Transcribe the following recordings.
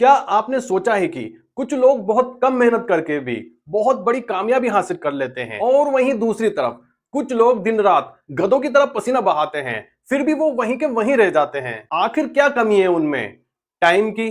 क्या आपने सोचा है कि कुछ लोग बहुत कम मेहनत करके भी बहुत बड़ी कामयाबी हासिल कर लेते हैं और वहीं दूसरी तरफ कुछ लोग दिन रात गधों की तरह पसीना बहाते हैं फिर भी वो वहीं के वहीं रह जाते हैं। आखिर क्या कमी है उनमें? टाइम की,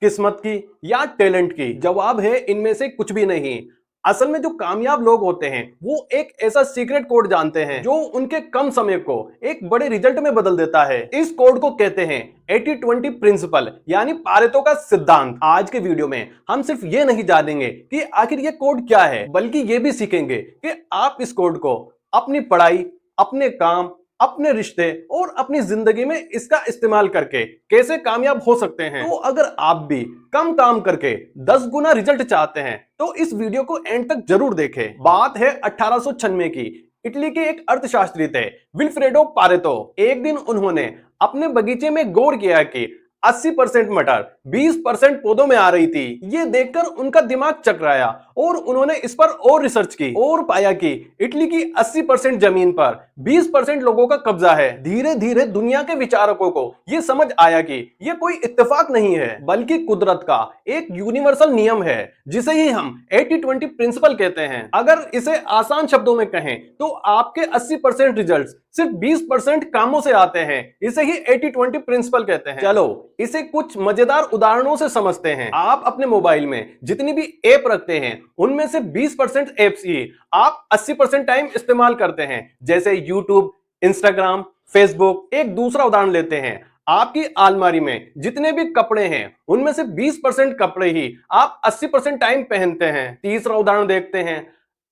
किस्मत की या टैलेंट की? जवाब है इनमें से कुछ भी नहीं। असल में जो कामयाब लोग होते हैं वो एक ऐसा सीक्रेट कोड जानते हैं जो उनके कम समय को एक बड़े रिजल्ट में बदल देता है। इस कोड को कहते हैं 80-20 प्रिंसिपल यानी पारेटो का सिद्धांत। आज के वीडियो में हम सिर्फ ये नहीं जानेंगे कि आखिर ये कोड क्या है, बल्कि ये भी सीखेंगे कि आप इस कोड को अपनी पढ़ाई, अपने काम, अपने रिश्ते और अपनी जिंदगी में इसका इस्तेमाल करके कैसे कामयाब हो सकते हैं। तो अगर आप भी कम काम करके 10 गुना रिजल्ट चाहते हैं तो इस वीडियो को एंड तक जरूर देखें। बात है 1896 की। इटली के एक अर्थशास्त्री थे विल्फ्रेडो पारेटो। एक दिन उन्होंने अपने बगीचे में गौर किया कि 80% मटर 20% पौधों में आ रही थी। ये देखकर उनका दिमाग चकराया और उन्होंने इस पर और रिसर्च की और पाया कि इटली की 80% जमीन पर 20% लोगों का कब्जा है। धीरे धीरे दुनिया के विचारकों को यह समझ आया कि यह कोई इत्तेफाक नहीं है बल्कि कुदरत का एक यूनिवर्सल नियम है जिसे ही हम 80-20 प्रिंसिपल कहते हैं। अगर इसे आसान शब्दों में कहें तो आपके 80% रिजल्ट्स सिर्फ 20% कामों से आते हैं। इसे ही 80-20 प्रिंसिपल कहते हैं। चलो इसे कुछ मजेदार उदाहरणों से समझते हैं। आप अपने मोबाइल में जितनी भी ऐप रखते हैं उनमें से 20% ऐप्स ही आप 80% टाइम इस्तेमाल करते हैं, जैसे यूट्यूब, इंस्टाग्राम, फेसबुक। एक दूसरा उदाहरण लेते हैं। आपकी अलमारी में जितने भी कपड़े हैं उनमें से 20% कपड़े ही आप 80% टाइम पहनते हैं। तीसरा उदाहरण देखते हैं।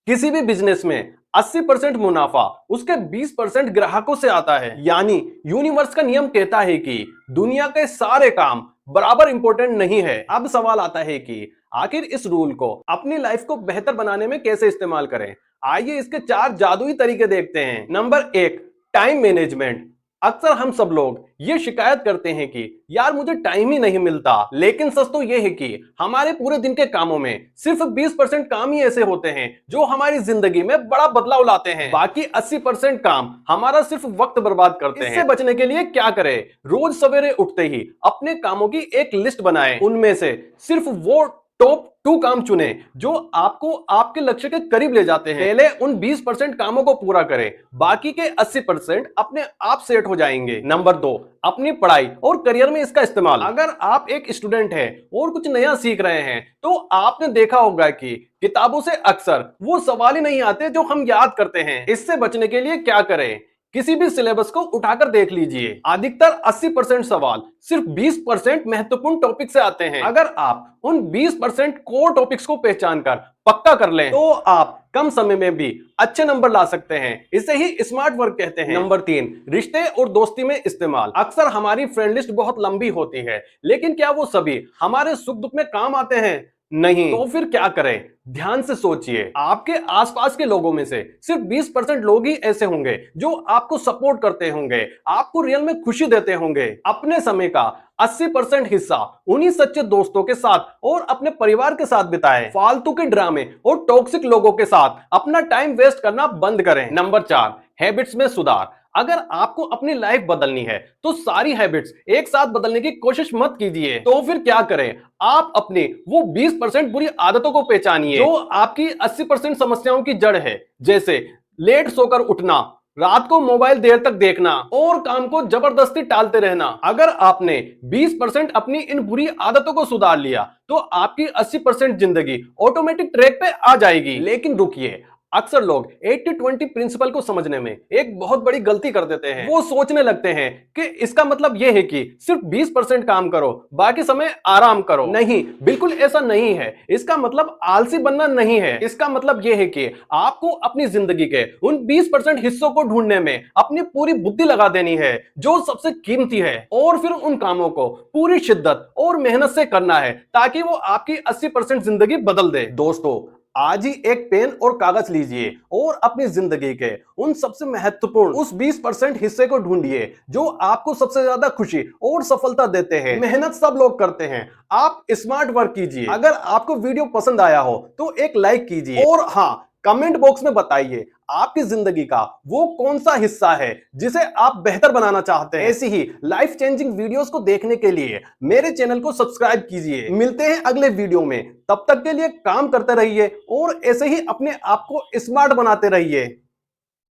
किसी भी बिजनेस में 80% मुनाफा उसके 20% ग्राहकों से आता है। यानी यूनिवर्स का नियम कहता है कि दुनिया के सारे काम बराबर इंपॉर्टेंट नहीं है। अब सवाल आता है कि आखिर इस रूल को अपनी लाइफ को बेहतर बनाने में कैसे इस्तेमाल करें। आइए इसके 4 जादुई तरीके देखते हैं। Number 1, time management. अक्सर हम सब लोग ये शिकायत करते हैं कि यार मुझे टाइम ही नहीं मिलता, लेकिन सच तो ये है कि हमारे पूरे दिन के कामों में सिर्फ 20% काम ही ऐसे होते हैं जो हमारी जिंदगी में बड़ा बदलाव लाते हैं। बाकी 80% काम हमारा सिर्फ वक्त बर्बाद करते हैं। इससे बचने के लिए क्या करें? रोज सवेरे उठते ही अपने कामों की एक लिस्ट बनाएं। उनमें से सिर्फ वो टॉप 2 काम चुने जो आपको आपके लक्ष्य के करीब ले जाते हैं। पहले उन 20% कामों को पूरा करें, बाकी के 80% अपने आप सेट हो जाएंगे। नंबर 2, अपनी पढ़ाई और करियर में इसका इस्तेमाल। अगर आप एक स्टूडेंट हैं और कुछ नया सीख रहे हैं तो आपने देखा होगा कि किताबों से अक्सर वो सवाल ही नहीं आते जो हम याद करते हैं। इससे बचने के लिए क्या करें? किसी भी सिलेबस को उठाकर देख लीजिए। अधिकतर 80% सवाल सिर्फ 20% महत्वपूर्ण टॉपिक से आते हैं। अगर आप उन 20% कोर टॉपिक्स को पहचान कर पक्का कर लें तो आप कम समय में भी अच्छे नंबर ला सकते हैं। इसे ही स्मार्ट वर्क कहते हैं। नंबर 3, रिश्ते और दोस्ती में इस्तेमाल। अक्सर हमारी फ्रेंड लिस्ट बहुत लंबी होती है, लेकिन क्या वो सभी हमारे सुख दुख में काम आते हैं? नहीं। तो फिर क्या करें? ध्यान से सोचिए। आपके आसपास के लोगों में से सिर्फ 20% लोग ही ऐसे होंगे जो आपको सपोर्ट करते होंगे, आपको रियल में खुशी देते होंगे। अपने समय का 80% हिस्सा उन्हीं सच्चे दोस्तों के साथ और अपने परिवार के साथ बिताएं। फालतू के ड्रामे और टॉक्सिक लोगों के साथ अपना टाइम वेस्ट करना बंद करें। नंबर 4, हैबिट्स में सुधार। अगर आपको अपनी लाइफ बदलनी है तो सारी हैबिट्स एक साथ बदलने की कोशिश मत कीजिए। तो फिर क्या करें? आप अपनी वो 20% बुरी आदतों को पहचानिए जो आपकी 80% समस्याओं की जड़ है, जैसे लेट सोकर उठना, रात को मोबाइल देर तक देखना और काम को जबरदस्ती टालते रहना। अगर आपने 20% अपनी इन बुरी आदतों को सुधार लिया तो आपकी 80% जिंदगी ऑटोमेटिक ट्रैक पे आ जाएगी। लेकिन रुकिए, अक्सर लोग 80-20 प्रिंसिपल को समझने में एक बहुत बड़ी गलती कर देते हैं। वो सोचने लगते हैं कि इसका मतलब यह है कि सिर्फ 20% काम करो, बाकी समय आराम करो। नहीं, बिल्कुल ऐसा नहीं है। इसका मतलब आलसी बनना नहीं है। इसका मतलब यह है कि आपको अपनी जिंदगी के उन 20% हिस्सों को ढूंढने में अपनी पूरी बुद्धि लगा देनी है जो सबसे कीमती है, और फिर उन कामों को पूरी शिद्दत और मेहनत से करना है ताकि वो आपकी 80% जिंदगी बदल दे। दोस्तों, आज ही एक पेन और कागज लीजिए और अपनी जिंदगी के उन सबसे महत्वपूर्ण उस 20% हिस्से को ढूंढिए जो आपको सबसे ज्यादा खुशी और सफलता देते हैं। मेहनत सब लोग करते हैं, आप स्मार्ट वर्क कीजिए। अगर आपको वीडियो पसंद आया हो तो एक लाइक कीजिए और हाँ, कमेंट बॉक्स में बताइए आपकी जिंदगी का वो कौन सा हिस्सा है जिसे आप बेहतर बनाना चाहते हैं। ऐसी ही लाइफ चेंजिंग वीडियोस को देखने के लिए मेरे चैनल को सब्सक्राइब कीजिए। मिलते हैं अगले वीडियो में, तब तक के लिए काम करते रहिए और ऐसे ही अपने आप को स्मार्ट बनाते रहिए।